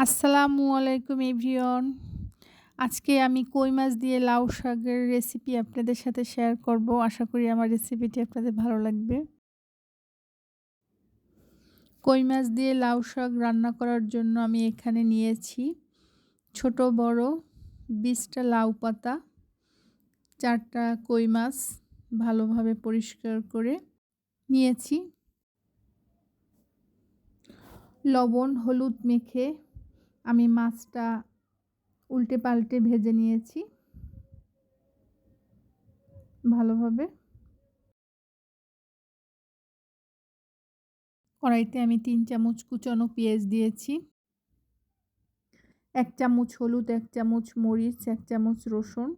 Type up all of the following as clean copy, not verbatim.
আসসালামু আলাইকুম এভরিওয়ান। আজকে আমি কই মাছ দিয়ে লাউ শাকের রেসিপি আপনাদের সাথে শেয়ার করব। আশা করি আমার রেসিপিটি আপনাদের ভালো লাগবে। কই মাছ দিয়ে লাউ শাক রান্না করার জন্য আমি এখানে নিয়েছি ছোট বড় ২০টা লাউ পাতা, ৪টা কই মাছ ভালোভাবে পরিষ্কার করে নিয়েছি। লবণ হলুদ মেখে আমি মাছটা উল্টে পাল্টে ভেজে নিয়েছি ভালোভাবে। কড়াইতে আমি ৩ চামচ কুচানো পেঁয়াজ দিয়েছি, ১ চামচ হলুদ, ১ চামচ মরিচ, ১ চামচ রসুন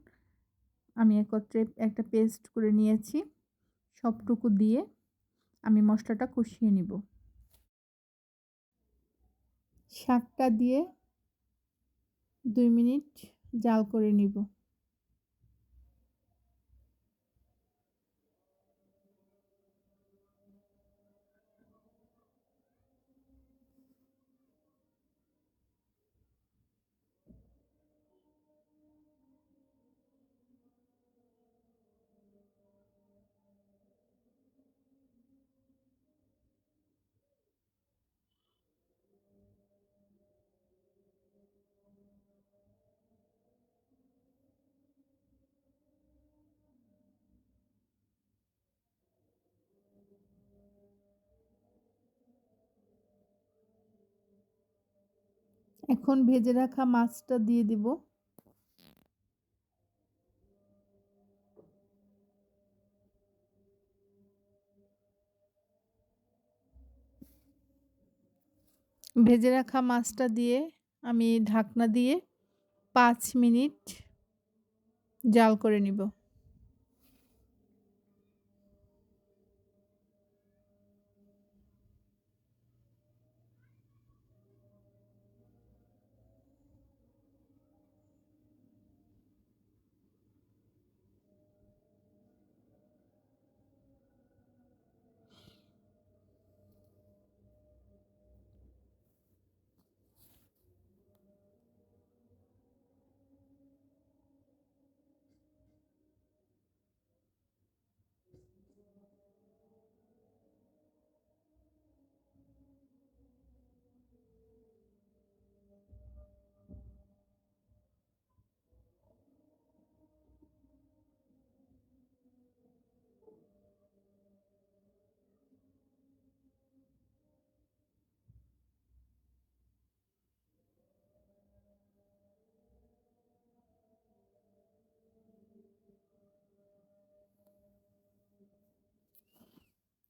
আমি একত্রে একটা পেস্ট করে নিয়েছি। সবটুকু দিয়ে আমি মশলাটা কষিয়ে নিব। শাকটা দিয়ে ২ মিনিট জাল করে নিব। এখন ভেজে রাখা মাছটা দিয়ে দিব। ভেজে রাখা মাছটা দিয়ে আমি ঢাকনা দিয়ে ৫ মিনিট জাল করে নিব।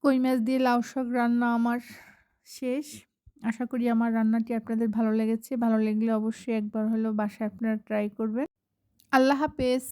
কই মাছ দিয়ে লাউ শাক রান্না আমার শেষ। আশা করি আমার রান্নাটি আপনাদের ভালো লেগেছে। ভালো লাগলে অবশ্যই একবার হলেও বাসায় আপনারা ট্রাই করবেন। আল্লাহ হাফেজ।